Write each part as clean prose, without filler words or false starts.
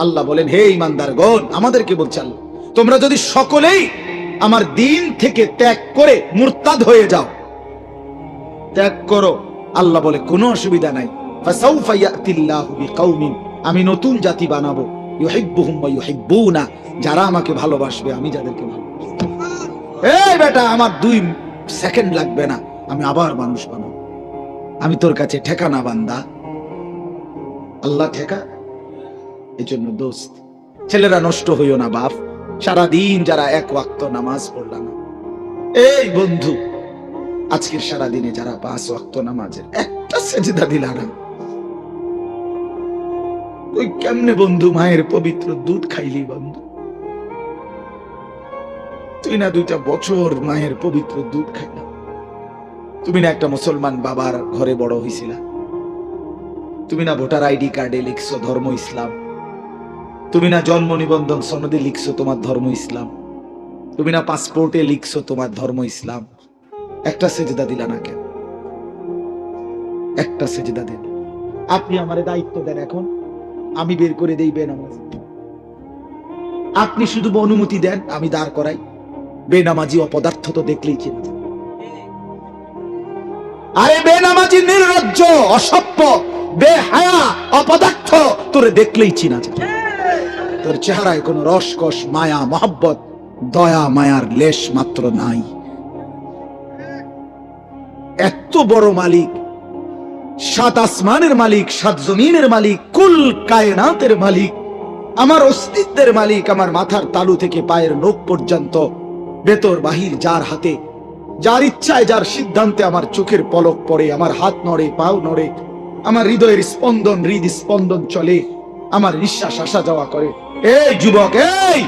আল্লাহ বলেন, হে ঈমানদারগণ, আমাদেরকে বলছে আল্লাহ, তোমরা যদি সকলেই আমার দিন থেকে ত্যাগ করে মুরতাদ হয়ে যাও, ত্যাগ করো, আল্লাহ বলে কোনো অসুবিধা নাই, ফাসাউফা ইয়াতিল্লাহু বিকাউমিন, আমি নতুন জাতি বানাবো, ইউহিব্বুহুম ওয়া ইউহিব্বুনা, যারা আমাকে ভালোবাসবে, আমি যাদেরকে ভালোবাসবো। এই বেটা, আমার 2 সেকেন্ড লাগবে না, আমি আবার মানুষ বানাবো। আমি তোর কাছে ঠেকা না বান্দা, আল্লাহ ঠেকা। এই জন্য দোস্ত, ছেলেরা নষ্ট হইও না বাপ, সারাদিন যারা 1 ওয়াক্ত নামাজ পড়লা না, এই বন্ধু আজকের সারাদিনে যারা 5 ওয়াক্ত নামাজের একটা সেজদা দিলা না, তুই কেমনে বন্ধু মায়ের পবিত্র দুধ খাইলি বন্ধু? তুই না 2টা বছর মায়ের পবিত্র দুধ খাইলা? তুমি না একটা মুসলমান বাবার ঘরে বড় হইছিলা? তুমি না ভোটার আইডি কার্ডে লিখছো ধর্ম ইসলাম? তুমি না জন্ম নিবন্ধন সনদে লিখছো তোমার ধর্ম ইসলাম? তুমি না পাসপোর্টে লিখছো তোমার ধর্ম ইসলাম? একটা সেজদা দিলা না কেন? একটা সেজদা দিন। আপনি আমারে দায়িত্ব দেন, এখন আমি বের করে দেই বেনামাজ, আপনি শুধু অনুমতি দেন, আমি দাঁড় করাই। বেনামাজি অপদার্থ তো দেখলেই চিনা যায়। আরে বেনামাজি নির্লজ্জ, অসভ্য, বেহায়া, অপদার্থ তোরে দেখলেই চিনা যায়। তোর চেহারায় কোনো রসকস, মায়া, মহব্বত, দয়া মায়ার লেশ মাত্র নাই। এত বড় মালিক, 7 আসমানের মালিক, 7 জমিনের মালিক, কুল কায়নাতের মালিক, আমার অস্তিত্বের মালিক, আমার মাথার তালু থেকে পায়ের নখ পর্যন্ত ভেতর বাহির যার হাতে, যার ইচ্ছায়, যার সিদ্ধান্তে আমার চোখের পলক পড়ে, আমার হাত নড়ে, পাও নড়ে, আমার হৃদয়ের স্পন্দন, হৃদস্পন্দন চলে, আমার নিঃশ্বাস আসা যাওয়া করে। এই যুবক, এই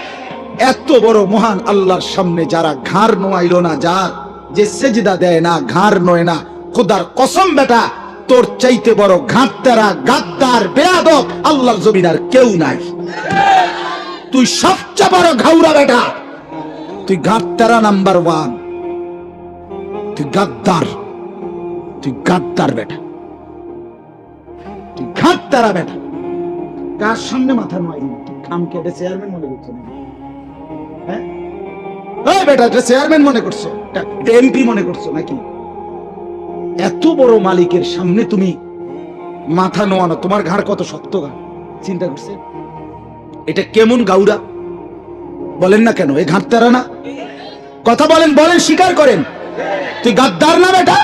এত বড় মহান আল্লাহর সামনে যারা ঘাড় নোয়াইল না, যার যে সেজদা দেয় না, ঘাড় নয় না, খোদার কসম বেটা, তোর চাইতে বড় ঘাটতারা, গাদ্দার, বেয়াদব আল্লাহর জমিন আর কেউ নাই। তুই সবচেয়ে বড় ঘাউরা বেটা, তুই ঘাটতারা নাম্বার 1, তুই গাদ্দার, তুই গাদ্দার বেটা, তুই ঘাটতারা বেটা। কার সামনে মাথা নয় খাম কেটে চেয়ারম্যান মনে করছো নাকি? হ্যাঁ ওই বেটা, চেয়ারম্যান মনে করছো, এমপি মনে করছো নাকি? এত বড় মালিকের সামনে তুমি মাথা নোয়ানো, তোমার ঘাড় কত শক্ত ঘাড়, চিন্তা করছে? এটা কেমন গাউরা বলেন না কেন? এই ঘাটতারা না? কথা বলেন, বলেন, স্বীকার করেন, তুই গাদ্দার না বেটা?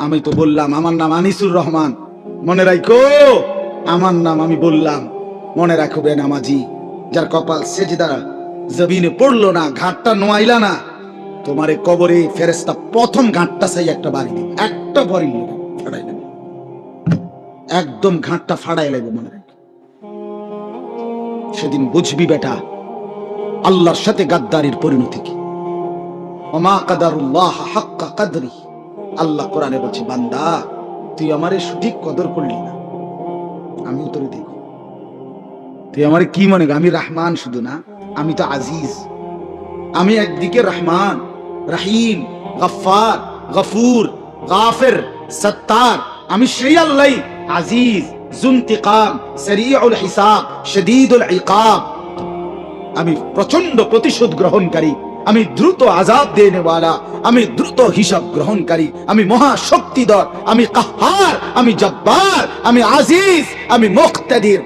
আমি তো বললাম আমার নাম আনিসুর রহমান, মনে রাখো আমার নাম, আমি বললাম মনে রাখো বেনামাজি, যার কপাল সেজদা জমিনে পড়লো না, ঘাটটা নোয়াইলা না, তোমারে কবরে ফেরেশতা প্রথম ঘাটটা চাই একটা বাড়ি দিবে, একটা বাড়ি ফাড়াই নেবে, একদম ঘাটটা ফাড়াই লাগবে, মনে রাখো। সেদিন বুঝবি বেটা আল্লাহর সাথে গাদ্দারির পরিণতি কি। ওমা কাদারুল্লাহ হাক্কা কাদরি, আল্লাহ কোরআনে বলছে, বান্দা তুই আমারে সঠিক কদর করলি না, আমি তোরে দেখো, তুই আমারে কি মনে কর? আমি রহমান শুধু না, আমি তো আজিজ। আমি একদিকে রহমান, রহিম, গফফার, গফুর, গাফির, সত্তার, আমি সেই আল্লাহ, আজিজ, যুনতিকাম, সরিউল হিসাব, শদীদুল ইকাব, আমি প্রচন্ড প্রতিশোধ গ্রহণকারী, আমি দ্রুত আযাব দেনেওয়ালা, আমি দ্রুত হিসাব গ্রহণকারী, আমি মহাশক্তিধর, আমি কাহ্হার, আমি জব্বার, আমি আজিজ, আমি মুক্তাদির।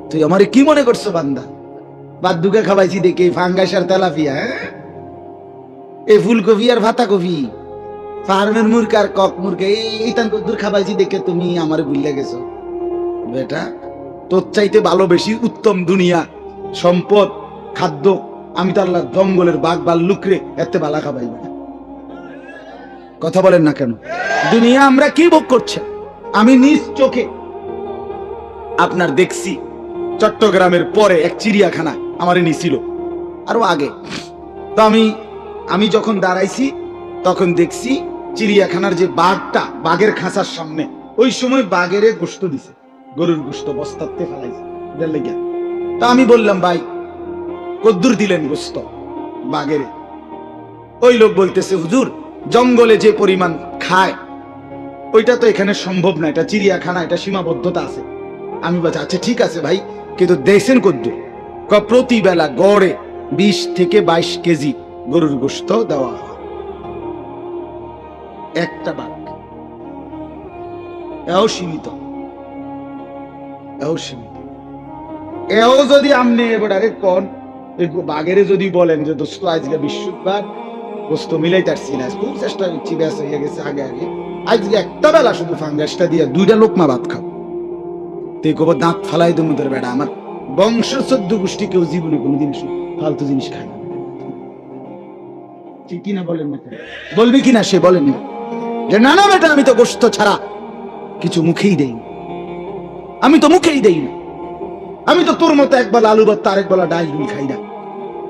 তুই আমারে কি মনে করছো বান্দা? বাদ্দুকে খাওয়াইছি দেখে ফাঙ্গাস আর তেলাপিয়া, এই ফুলকপি আর ভাতা কপি, ফার্মের মুরগা আর কক মুরগা, এই তান কদ্দুর খাওয়াইছি দেখে তুমি আমারে ভুলে গেছো বেটা। তোর চাইতে ভালো বেশি উত্তম দুনিয়া, সম্পদ, খাদ্য আমি তো আল্লাহ জঙ্গলের বাঘ ভাল্লুকরে এত বালা খাবাই না। কথা বলেন না কেন? দুনিয়া আমরা কি ভোগ করছে? আমি নিজ চোখে আপনার দেখছি, চট্টগ্রামের পরে এক চিড়িয়াখানা আমারে নিছিল আরো আগে, তো আমি যখন দাঁড়াইছি তখন দেখছি চিড়িয়াখানার যে বাঘটা, বাঘের খাঁচার সামনে, ওই সময় বাঘের গোশত দিছে, গরুর গোশত বস্তাতে ফেলাইছে। তা আমি বললাম, ভাই কদ্দুর দিলেন গোশত বাঘের? ওই লোক বলতেছে, হুজুর জঙ্গলে যে পরিমাণ খায় ওইটা তো এখানে সম্ভব না, এটা চিড়িয়াখানা, এটা সীমাবদ্ধতা আছে। আমি বলছি আচ্ছা ঠিক আছে ভাই, কিন্তু দেখছেন কদ্দুর? প্রতি বেলা গড়ে 20 থেকে 22 কেজি গরুর গোশত দেওয়া হয়, একটা বাঘ। এও সীমিত, এও সীমিত। এও যদি আপনি এবারে কোন বাঘের যদি বলেন যে দোস্ত আজকে বৃহস্পতিবার গোস্ত মিলাইতারছি না, খুব চেষ্টা করছি, ব্যাস হয়ে গেছে আগে আগে, আজকে একটা বেলা শুধু ফাঙ্গাসটা দিয়ে 2টা লোকমা ভাত খাও, তুই কব দাঁত ফালাই দেবো তোর বেটা। আমার বংশ 14 গোষ্ঠী কেউ জীবনে কোনোদিন ফালতু জিনিস খায় না। ঠিক কিনা বলেন না? বলবি কিনা সে? বলেন যে না না বেটা, আমি তো গোস্ত ছাড়া কিছু মুখেই দেই না, আমি তো মুখেই দেই না, আমি তো তোর মতো একবেলা আলু ভর্তা আরেক বেলা ডাল ডুল খাই না,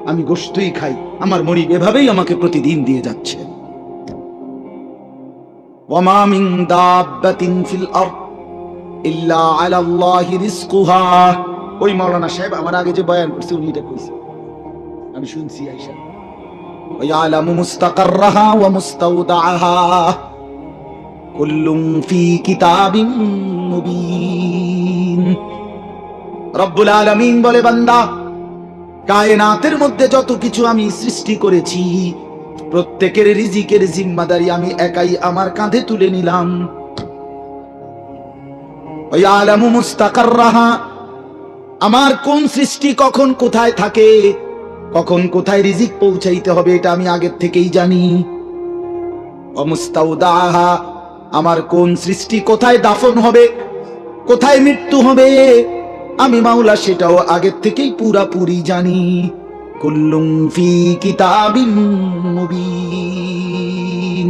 আমি গোস্তই খাই। আমার মরিব এভাবেই আমাকে প্রতিদিন দিয়ে যাচ্ছে। ওয়ামা মিন দাব্বাতিন ফিল আরদ ইল্লা আলাল্লাহি রিজকুহা। ওই মাওলানা সাহেব আমার আগে যে বয়ান করছে উনি এটা কইছে, আমি শুনছি আয়েশা। ওয়া ইয়ালামু মুস্তাকাররাহা ওয়া মুস্তাওদাআহা কুল্লুম ফি কিতাবিন মুবিন। রব্বুল আলামিন বলে, বান্দা, কায়নাতের মধ্যে যত কিছু আমি সৃষ্টি করেছি প্রত্যেকের রিজিকের জিম্মাদারি আমি একাই আমার কাঁধে তুলে নিলাম। ইয়ালামু মুস্তাকাররাহা, আমার কোন সৃষ্টি কখন কোথায় থাকে, কখন কোথায় রিজিক পৌঁছাইতে হবে এটা আমি আগের থেকেই জানি। ওয়া মুস্তাওদাআহা, আমার কোন সৃষ্টি কোথায় দাফন হবে, কোথায় মৃত্যু হবে আমি মাওলা সেটাও আগের থেকেই পুরাপুরি জানি। কুল্লুম ফি কিতাবিন মুবিন,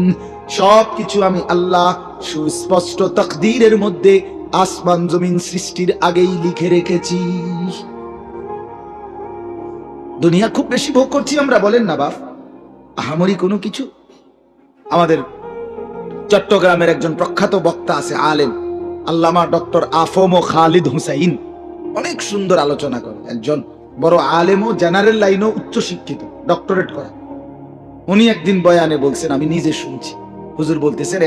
সবকিছু আমি আল্লাহ সুস্পষ্ট তাকদীরের মধ্যে আসমান জমিন সৃষ্টির আগেই লিখে রেখেছি। দুনিয়া খুব বেশি ভোগ করছি আমরা, বলেন না বাপ? আহামরি কোনো কিছু। আমাদের চট্টগ্রামের একজন প্রখ্যাত বক্তা আছে, আলেম, আল্লামা ডক্টর আফম ও খালিদ হুসাইন, অনেক সুন্দর আলোচনা করে। একজন বড় আলেম ও জেনারেল লাইনও উচ্চ শিক্ষিত, ডক্টরেট করা। উনি একদিন বয়ানে বলছেন, আমি নিজে শুনছি, হুজুর বলতেছেন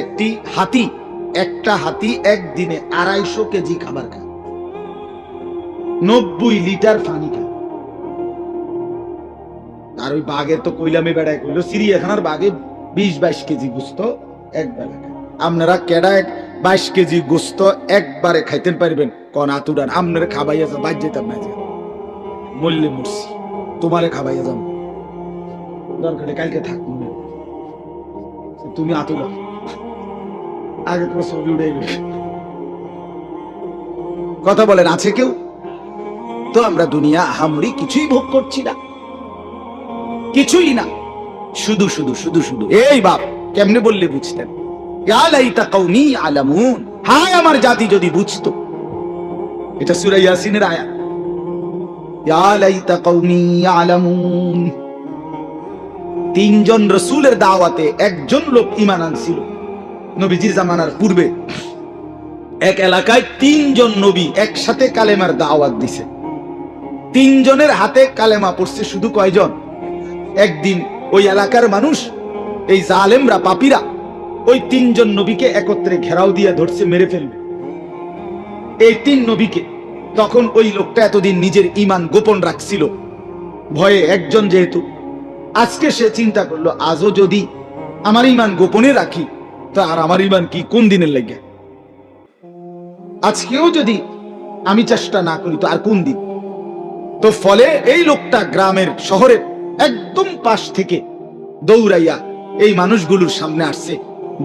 একটা হাতি একদিনে 250 কেজি খাবার খায়, 90 লিটার পানি খায়। আর ওই বাঘের তো কইলামে বেড়ায় কইলো চিড়িয়াখানার বাঘে 20-22 কেজি গোস্ত একবেলা খায়। আপনারা কেডা 22 কেজি গোস্ত একবারে খাইতেন পারবেন? কোন আতুরান আপনারা খাবাইয়া যা, বাদ যেতাম না, যে মরলে মরছি, তোমারে খাবাইয়া যাম, দরকারে কালকে থাক, তুমি আতুরা আগে তো ছবি উড়ে গেল। কথা বলেন, আছে কেউ? তো আমরা দুনিয়া আহামরি কিছুই ভোগ করছি না, কিছুই না, শুধু শুধু শুধু শুধু। এই বাপ, কেমনে বললে বুঝতেন? ইয়া লাইতা কওমি আলামুন, হায় আমার জাতি যদি বুঝতো। এটা সূরা ইয়াসিনের আয়াত। ইয়া লাইতা কওমি আলামুন। 3 জন রাসূলের দাওয়াতে একজন লোক ঈমান আনছিল নবীজির জামানার পূর্বে। এক এলাকায় 3 জন নবী একসাথে কালেমার দাওয়াত দিছে। 3 জনের হাতে কালেমা পড়ছে শুধু কয়জন? একদিন ওই এলাকার মানুষ, এই জালেমরা, পাপীরা ওই 3 জন নবীকে একত্রে ঘেরাও দিয়ে ধরছে, মেরে ফেলবে এই 3 নবীকে। তখন ওই লোকটা এতদিন নিজের ঈমান গোপন রাখছিল ভয়ে, একজন যেহেতু, আজকে সে চিন্তা করলো আজও যদি আমার ঈমান গোপনে রাখি তো আর আমার ঈমান কি কোন দিনের লাগে, আজকেও যদি আমি চেষ্টা না করি তো আর কোন দিন। তো ফলে এই লোকটা গ্রামের শহরের একদম পাশ থেকে দৌড়াইয়া এই মানুষগুলোর সামনে আসছে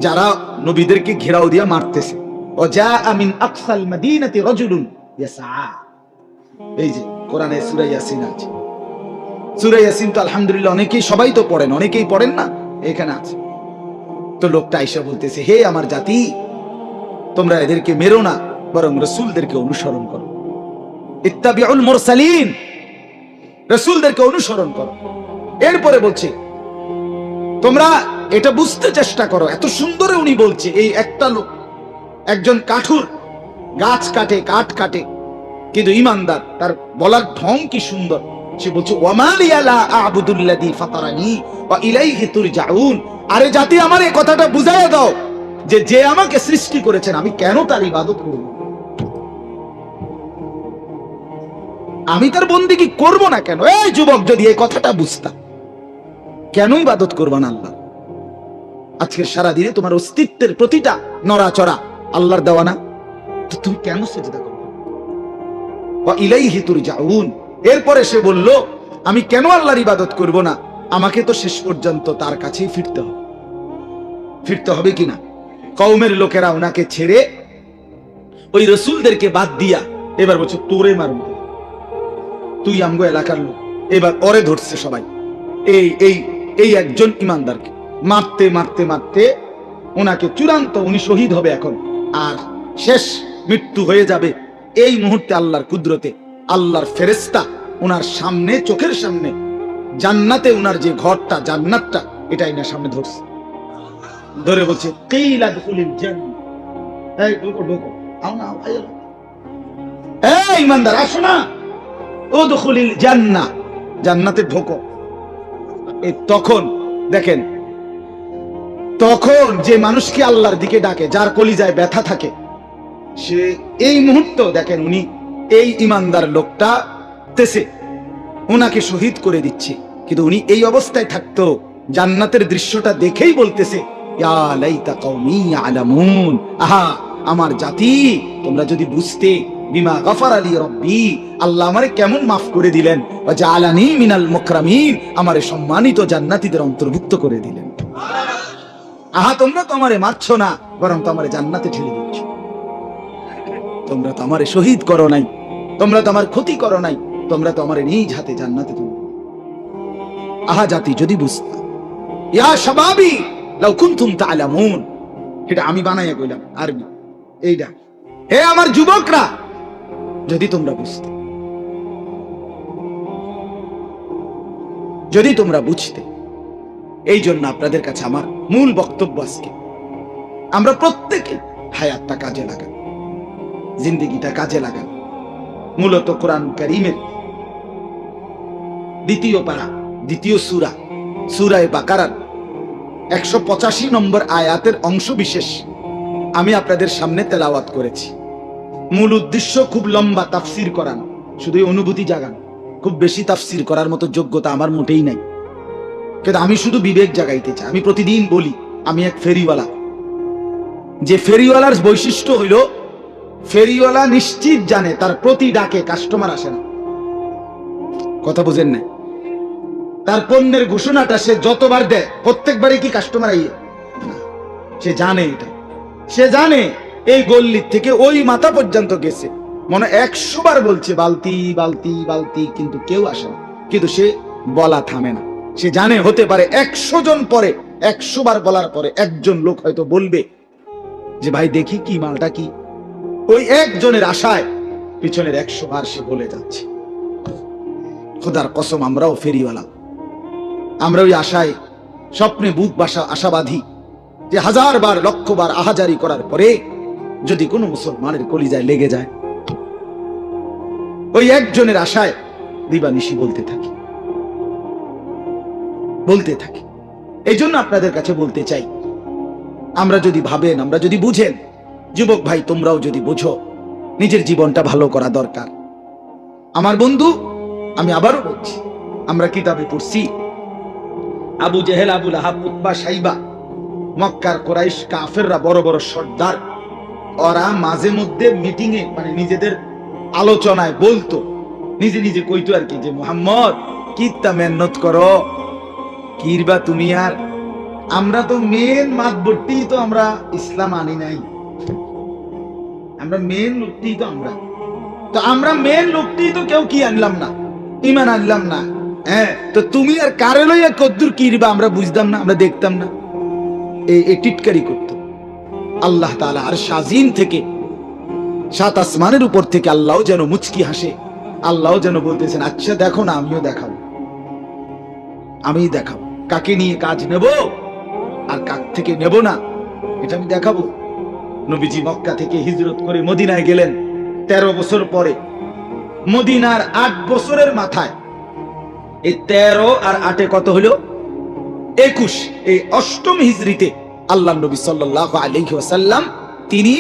যারা নবীদেরকে ঘেরাও দিয়া মারতেছে। ওয়াজা মিন আকসাল মাদিনাতি রাজুলুন ইয়াসআ। এই যে কোরআনে সূরা ইয়াসিন আছে, সূরা ইয়াসিন তো আলহামদুলিল্লাহ অনেকেই, সবাই তো পড়েন, অনেকেই পড়েন না, এখানে আছে। তো লোকটা আয়েশা বলতেছে, হে আমার জাতি, তোমরা এদেরকে মেরো না, বরং রাসূলদেরকে অনুসরণ করো। ইত্তাবিউল মুরসালিন, রাসূলদেরকে অনুসরণ করো। এরপরে বলছে তোমরা এটা বুঝতে চেষ্টা করো। এত সুন্দরে উনি বলছে, এই একটা লোক, একজন কাঠুর, গাছ কাটে, কাঠ কাটে, কিন্তু ইমানদার, তার বলার ঢং কি সুন্দর। সে বলছে ওয়ামা লিয়া লা আ'বুদুল্লাযী ফাতারানি ওয়া ইলাইহি তুরজাউন। আরে জাতি, আমার এই কথাটা বুঝাইয়া দাও যে যে আমাকে সৃষ্টি করেছেন আমি কেন তার ইবাদত করব। আমি তার বন্দেগী করব না কেন? এই যুবক, যদি এই কথাটা বুঝতাম, কেন ইবাদত করবা না আল্লাহ? আজকের সারা দিনে তোমার অস্তিত্বের প্রতিটা নড়াচড়া আল্লাহর দেওয়া না, তো তুমি কেন সেজদা করবে? ওয়া ইলাইহি তুরজাউন। এরপরে সে বলল, আমি কেন আল্লাহর ইবাদত করব না? আমাকে তো শেষ পর্যন্ত তার কাছেই ফিরতে হবে। ফিরতে হবে কিনা? কওমের লোকেরা ওনাকে ছেড়ে ওই রসুলদেরকে বাদ দিয়া এবার বলছে তোরে মারবো, তুই আমগো এলাকার লোক। এবার ওরে ধরছে সবাই, এই এই এই একজন ইমানদারকে মারতে মারতে মারতে ওনাকে চূড়ান্ত, উনি শহীদ হবে এখন, আর শেষ মৃত্যু হয়ে যাবে। এই মুহূর্তে আল্লাহর কুদরতে আল্লাহর ফেরেশতা ওনার সামনে, চোখের সামনে জান্নাতে, ওনার যে ঘরটা, জান্নাতটা, এটা এনার সামনে ধরছে, ধরে বলছে কিলা দুখুলিল জান্নাত, এই ঢোকো ঢোকো, আও না, এই ইমানদার আসো না, ও দুখুলিল জান্নাহ, জান্নাতে ঢোকো। এই তখন দেখেন, তখন যে মানুষকে আল্লাহর দিকে ডাকে, যার কলিজায় ব্যথা থাকে, সে এই মুহূর্ত দেখেন, উনি এই ইমানদার লোকটা তেসে ওনাকে শহীদ করে দিচ্ছে, কিন্তু উনি এই অবস্থায় থাকতো, জান্নাতের দৃশ্যটা দেখেই বলতেছে, ইয়া লাইতা কওমি ইয়ালামুন, আহা আমার জাতি, তোমরা যদি বুঝতে, বিমা গফার আলী রব্বি, আল্লাহ আমারে কেমন মাফ করে দিলেন, ওয়া জাআলানি মিনাল মুকরামিন, আমারে সম্মানিত জান্নাতীদের অন্তর্ভুক্ত করে দিলেন। আহা তোমরা তো আমারে মারছো না, বরং তো আমারে জান্নাতে ঠেলে দিচ্ছ। তোমরা তো আমারে শহীদ করো নাই, তোমরা তো আমার ক্ষতি করো নাই, তোমরা তো আমারে নিজ হাতে জান্নাতে তুলে। আহা জাতি, যদি বুঝতা, ইয়া শাবাবি লাউ কুনতুম তা'লামুন, এটা আমি বানাইয়া কইলাম আরবি, এইটা, হে আমার যুবকরা, যদি তোমরা বুঝতে, যদি তোমরা বুঝতে। এই জন্য আপনাদের কাছে আমার মূল বক্তব্য আজকে, আমরা প্রত্যেকে হায়াতটা কাজে লাগান, জিন্দেগিটা কাজে লাগান। মূলত কোরআন কারীমের দ্বিতীয় পারা, দ্বিতীয় সূরা, সূরা বাকারার 185 নম্বর আয়াতের অংশ বিশেষ আমি আপনাদের সামনে তেলাওয়াত করেছি। মূল উদ্দেশ্য খুব লম্বা তাফসীর করানো, শুধু অনুভূতি জাগানো। খুব বেশি তাফসীর করার মতো যোগ্যতা আমার মোটেই নাই, কিন্তু আমি শুধু বিবেক জাগাইতে চাই। আমি প্রতিদিন বলি, আমি এক ফেরিওয়ালা। যে ফেরিওয়ালার বৈশিষ্ট্য হইল, ফেরিওয়ালা নিশ্চিত জানে তার প্রতি ডাকে কাস্টমার আসে না। কথা বুঝেন না? তার পণ্যের ঘোষণাটা সে যতবার দেয়, প্রত্যেকবারই কি কাস্টমার আইয়ে? সে জানে এটা, সে জানে এই গল্লির থেকে ওই মাথা পর্যন্ত গেছে, মনে 100 বার বলছে বালতি বালতি বালতি, কিন্তু কেউ আসে না। কিন্তু সে বলা থামে না। সে জানে হতে পারে 100 জন পরে, 100 বার বলার পরে একজন লোক হয়তো বলবে যে ভাই দেখি কি মালটা কি। ওই একজনের আশায় পিছনের 100 বার সে বলে যাচ্ছে। খোদার কসম, আমরাও ফেরিওয়ালা, আমরা ওই আশায়, স্বপ্নে বুক বাসা আশাবাদী, যে 1000 বার, 1,00,000 বার আহাজারি করার পরে যদি কোনো মুসলমানের কলিজায় লেগে যায়, ওই একজনের আশায় দিবানিশি বলতে থাকি, বলতে থাকি। এই জন্য আপনাদের কাছে বলতে চাই, আমরা যদি ভাবেন, আমরা যদি বুঝেন, যুবক ভাই তোমরাও যদি বুঝো, নিজের জীবনটা ভালো করা দরকার। আমার বন্ধু, আমি আবারও বলছি, আমরা কিতাবে পড়ছি, আবু জেহেল, আবু লাহাব, উতবা, সাইবা, মক্কার কুরাইশ কাফেররা, বড় বড় সর্দার, ওরা মাঝে মধ্যে মিটিং এ, মানে নিজেদের আলোচনায় বলতো, নিজে নিজে কইতো আর কি, যে মুহাম্মদ কিত্তা মেহনত করো, কিরবা তুমি, আর আমরা তো মেন মাতবর্তি, তো আমরা ইসলাম আনি নাই, আমরা মেন লোকটি, তো আমরা মেন লোকটি, তো কেউ কি আনলাম না, ইমান আনলাম না। হ্যাঁ, তো তুমি আর কারে লইয়া কদ্দুর কিরবা আমরা বুঝতাম না, আমরা দেখতাম না। এই টিটকারি করত। আল্লাহ তাআলা আর শাজিম থেকে, 7 আসমানের উপর থেকে আল্লাহ যেন মুচকি হাসে, আল্লাহ যেন বলতেছেন, আচ্ছা দেখো না, আমিও দেখাবো, আমিই দেখাবো কাকে নিয়ে কাজ নেব আর কাক থেকে নেব না, এটা আমি দেখাবো। নবীজি মক্কা থেকে হিজরত করে মদিনায় গেলেন 13 বছর পরে। মদিনার 8 বছরের মাথায়, এই 13 আর 8 কত হলো? 21। এই 8ম হিজরিতে আল্লাহ নবী সাল্লাল্লাহু আলাইহি ওয়াসাল্লাম তিনি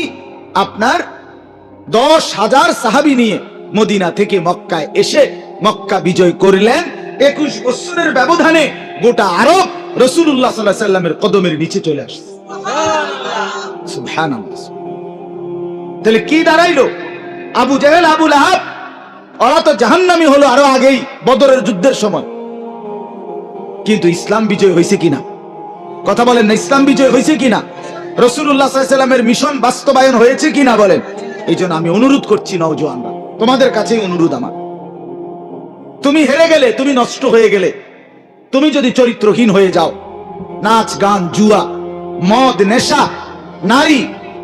আপনার 10,000 সাহাবী নিয়ে মদিনা থেকে মক্কায় এসে মক্কা বিজয় করলেন। 21 বছরের ব্যবধানে গোটা আরব রাসূলুল্লাহ সাল্লাল্লাহু আলাইহি সাল্লামের কদমের নিচে চলে আসছে। সুবহানাল্লাহ। তাহলে কি দাঁড়াইলো? আবু জাহেল, আবু লাহাব ওরা তো জাহান্নামী হলো আরো আগেই, বদরের যুদ্ধের সময়। কিন্তু ইসলাম বিজয় হয়েছে কিনা? কথা বলেন না, ইসলাম বিজয় হয়েছে কিনা? রাসূলুল্লাহ সাল্লাল্লাহু আলাইহি সাল্লামের মিশন বাস্তবায়ন হয়েছে কিনা বলেন? এই জন্য আমি অনুরোধ করছি নওজোয়ানরা, তোমাদের কাছেই অনুরোধ আমার, তুমি হেরে গেলে, তুমি নষ্ট হয়ে গেলে, তুমি যদি চরিত্রহীন হয়ে যাও, নাচ গান, জুয়া, মদ, নেশা, নারী,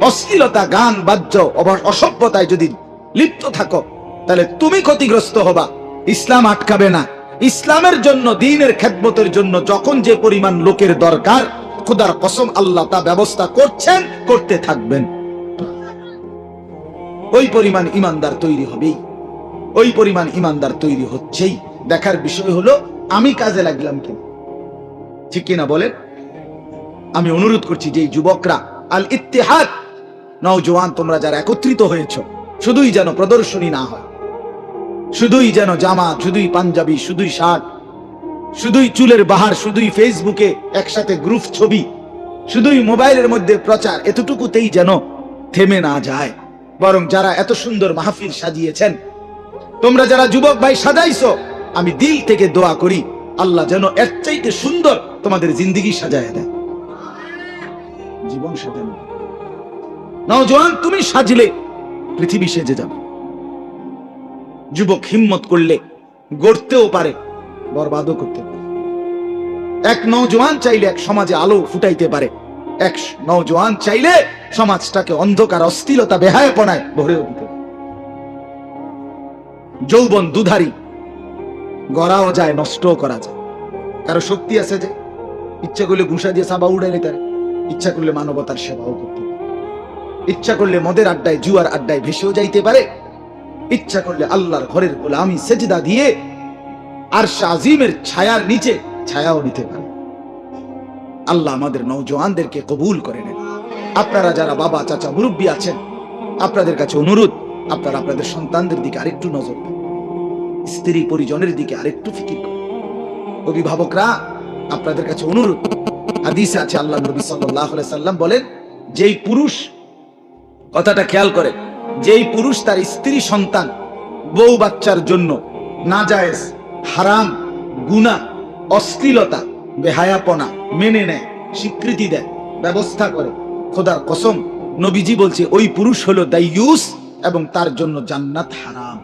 অশ্লীলতা, গান, বাদ্য, অসভ্যতায় যদি লিপ্ত থাকো, তাহলে তুমি ক্ষতিগ্রস্ত হবা। ইসলাম আটকাবে না। ইসলামের জন্য, দ্বীনের খেদমতের জন্য যখন যে পরিমাণ লোকের দরকার, খোদার কসম আল্লাহ তা ব্যবস্থা করছেন, করতে থাকবেন। ওই পরিমাণ ইমানদার তৈরি হবেই, ওই পরিমাণ ইমানদার তৈরি হচ্ছেই। দেখার বিষয় হলো আমি কাজে লাগলাম কিনা, ঠিক কিনা বলেন? আমি অনুরোধ করছি যে যুবকরা, আল ইত্তেহাদ, নওজোয়ান তোমরা যারা একত্রিত হয়েছ, শুধুই যেন প্রদর্শনী না হয়, শুধুই যেন জামা, শুধুই পাঞ্জাবি, শুধুই শার্ট, শুধুই চুলের বাহার, শুধুই ফেসবুকে একসাথে গ্রুপ ছবি, শুধুই মোবাইলের মধ্যে প্রচার, এতটুকুতেই যেন থেমে না যায়। বরং যারা এত সুন্দর মাহফিল সাজিয়েছেন, তোমরা যারা যুবক ভাই সাজাইছো, আমি দিল থেকে দোয়া করি আল্লাহ যেন এর চাইতে সুন্দর তোমাদের জিন্দেগি সাজায় দেয়, জীবন সাজানো। নওজোয়ান তুমি সাজলে পৃথিবী সেজে যাবে। যুবক হিম্মত করলে গড়তেও পারে, বরবাদও করতে পারে। এক নওজোয়ান চাইলে এক সমাজে আলো ফুটাইতে পারে, এক নওজোয়ান চাইলে সমাজটাকে অন্ধকার, অস্থিরতা, বেহায়াপনায় ভরেও দিতে পারে। যৌবন দুধারী, গড়াও যায়, নষ্টও করা যায়। কারো শক্তি আছে যে ইচ্ছা করলে ঘুষা দিয়ে সাবা উড়াইলে তার, ইচ্ছা করলে মানবতার সেবাও করতে পারে, ইচ্ছা করলে মদের আড্ডায়, জুয়ার আড্ডায় ভেসেও যাইতে পারে, ইচ্ছা করলে আল্লাহর ঘরের গোলামি সেজদা দিয়ে আরশ আজিমের ছায়ার নিচে ছায়াও নিতে পারে। আল্লাহ আমাদের নওজোয়ানদেরকে কবুল করে নেন। আপনারা যারা বাবা, চাচা, মুরব্বী আছেন, আপনাদের কাছে অনুরোধ, আপনারা আপনাদের সন্তানদের দিকে আরেকটু নজর দেন, স্ত্রী পরিজনের দিকে আরেকটু ফিকির করেন। অভিভাবকরা, আপনাদের কাছে অনুরোধ, হাদিসে আছে আল্লাহ নবী সাল্লাল্লাহু আলাইহি সাল্লাম বলেন, যেই পুরুষ, কথাটা খেয়াল করেন, যেই পুরুষ তার স্ত্রী, সন্তান, বউ বাচ্চার জন্য নাজায়েজ, হারাম, গুনাহ, অশ্লীলতা, বেহায়াপনা মেনে নেয়, স্বীকৃতি দেয়, ব্যবস্থা করে, খোদার কসম নবীজি বলছে ওই পুরুষ হলো দাইয়ুস এবং তার জন্য জান্নাত হারাম।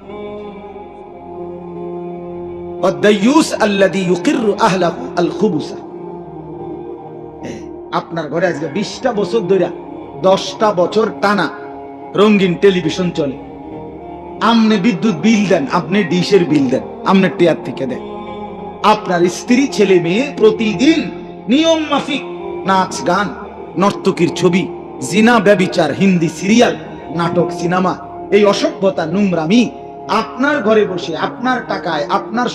আদ-দাইয়ুস আল্লাযী ইউকিররু আহলাহু আল-খুবুসা। আপনার ঘরে আজকে 20টা বছর ধরে, 10টা বছর টানা রঙিন টেলিভিশন চলে, আপনি বিদ্যুৎ বিল দেন, আপনি ডিশের বিল দেন, আপনি টেয়ার থেকে দেন। আপনার স্ত্রী, ছেলে মেয়ে প্রতিদিন নিয়ম মাফিক নাচ গান, নর্তকীর ছবি, জিনা, ব্যভিচার, হিন্দি সিরিয়াল, নাটক, সিনেমা, এই অসভ্যতা, নোংরামি আপনার ঘরে বসে, আপনার টাকায়, আপনার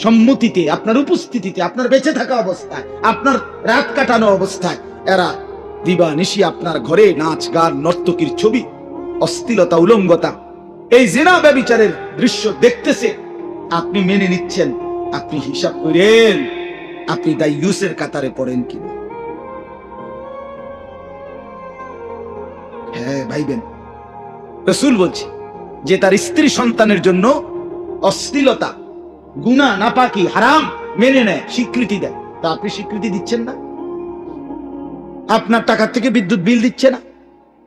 সম্মতিতে, আপনার উপস্থিতিতে, আপনার বেঁচে থাকা অবস্থায়, আপনার রাত কাটানো অবস্থায় এরা দিবানিশি আপনার ঘরে নাচ গান, নর্তকীর ছবি, অশ্লীলতা, উলঙ্গতা, এই জিনা ব্যভিচারের দৃশ্য দেখতেছে, আপনি মেনে নিচ্ছেন। আপনি হিসাব করেন আপনি দাইয়ুসের কাতারে পড়েন কিনা। হ্যাঁ ভাইবেন, রাসূল বলছে যে তার স্ত্রী সন্তানের জন্য অশ্লীলতা, গুনাহ, নাপাকি, হারাম মেনে নেয়, স্বীকৃতি দেয়, তা আপনি স্বীকৃতি দিচ্ছেন না। আপনার টাকা থেকে বিদ্যুৎ বিল দিচ্ছে না,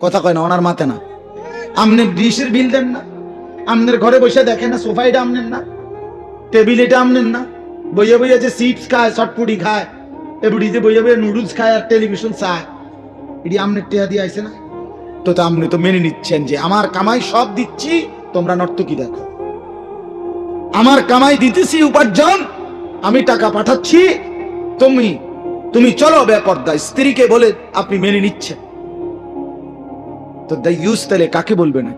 কথা কয় না, ওনার মাথা না। আপনি ডিশের বিল দেন না, আপনার ঘরে বসে দেখেন না, সোফা এটা আমনেন না, টেবিল এটা আমনেন না, বইয়ে বইয়ে যে চিপস খায়, চটপুটি খায়, এbuড়িতে বইয়ে বইয়ে নুডলস খায় আর টেলিভিশন চায়, এটি আমনের টেয়া দিয়ে আইছে না। তো আপনি তো মেনে নিচ্ছেন যে আমার কামাই সব দিচ্ছি, তোমরা নর্তকী দেখো, আমার কামাই দিতেছি, উপার্জন, আমি টাকা পাঠাচ্ছি, তুমি চলো বেপর্দা, স্ত্রীকে বলে আপনি মেনে নিচ্ছেন। তো দাইয়ুস তাহলে কাকে বলবে না?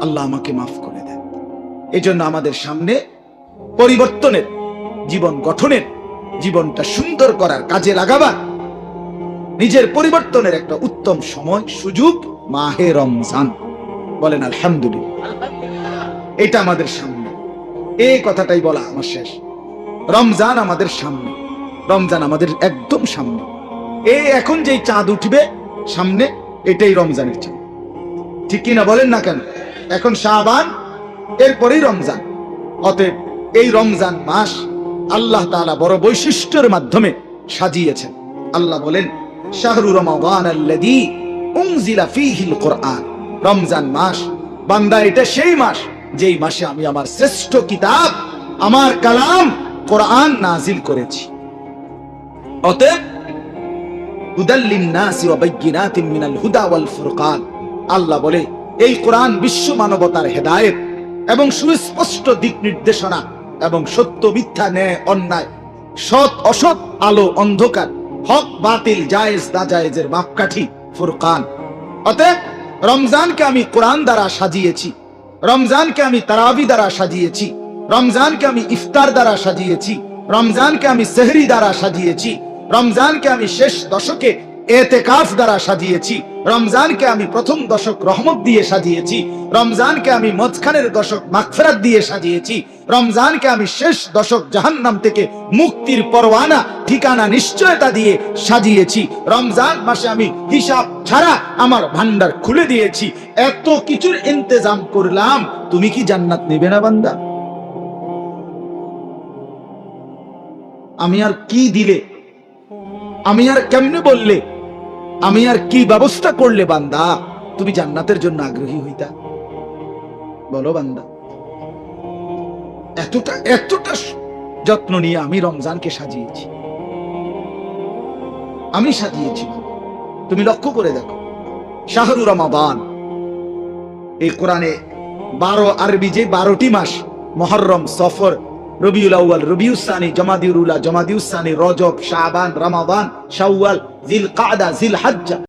আল্লাহ আমাকে মাফ করে দেন। এই জন্য আমাদের সামনে পরিবর্তনের, জীবন গঠনের, জীবনটা সুন্দর করার, কাজে লাগাবার, নিজের পরিবর্তনের একটা উত্তম সময়, সুযোগ মাহে রমজান। বলেন আলহামদুলিল্লাহ। এটা আমাদের সামনে, এই কথাটাই বলা আমার শেষ। রমজান আমাদের সামনে, রমজান আমাদের একদম সামনে। এই এখন যেই চাঁদ উঠবে সামনে, এটাই রমজানের চাঁদ, ঠিক কিনা বলেন না কেন? এখন শাবান, এরপরেই রমজান। অতএব এই রমজান মাস আল্লাহ তাআলা বড় বৈশিষ্ট্যের মাধ্যমে সাজিয়েছেন। আল্লাহ বলেন, শাহরু রমাদান আল্লাযী উনজিলা ফীহিল কুরআন। রমজান মাস বান্দা, এটা সেই মাস যেই মাসে আমি আমার শ্রেষ্ঠ কিতাব, আমার কালাম কোরআন নাজিল করেছি। অতএব হুদাল লিন-নাসি ওয়া বাইয়িনাতিন মিনাল হুদা ওয়াল ফুরকান। আল্লাহ বলে, এই কোরআন বিশ্ব মানবতার হেদায়েত এবং সুস্পষ্ট দিক নির্দেশনা এবং সত্য মিথ্যা, ন্যায় অন্যায়, সৎ অসৎ, আলো অন্ধকার, হক বাতিল, জায়েজ নাজায়েজের মাপকাঠি ফুরকান। অতএব রমজানকে আমি কোরআন দ্বারা সাজিয়েছি, রমজানকে আমি তারাবি দ্বারা সাজিয়েছি, রমজানকে আমি ইফতার দ্বারা সাজিয়েছি, রমজানকে আমি সেহরি দ্বারা সাজিয়েছি, রমজানকে আমি শেষ দশকে এতেকাফ দ্বারা সাজিয়েছি, রমজানকে আমি প্রথম দশক রহমত দিয়ে সাজিয়েছি, রমজানকে আমি মাঝখানের দশক মাগফিরাত দিয়ে সাজিয়েছি, রমজানকে আমি শেষ দশক জাহান্নাম থেকে মুক্তির পরওয়ানা, ঠিকানা নিশ্চয়তা দিয়ে সাজিয়েছি। রমজান মাসে আমি হিসাব ছাড়া আমার ভান্ডার খুলে দিয়েছি। এত কিছুর ইন্তজাম করলাম, তুমি কি জান্নাত নেবে না বান্দা? আমি আর কি দিলে, আমি আর কেমনে বললে, আমি আর কি ব্যবস্থা করলে বান্দা তুমি জান্নাতের জন্য আগ্রহী হইতা? বলো বান্দা। এতটা এতটা যত্ন নিয়ে আমি রমজানকে সাজিয়েছি, আমি সাজিয়েছি। তুমি লক্ষ্য করে দেখো, শাহরু রমাদান, এই কোরআনে 12 আরবি যে 12টি মাস, মুহররম, সফর, রবিউল আউয়াল, রবিউস সানি, জমাদিউল উলা, জমাদিউস সানি, রজব, শাবান, রমাদান, শাওয়াল, জিলকাদা, জিলহজ্জা,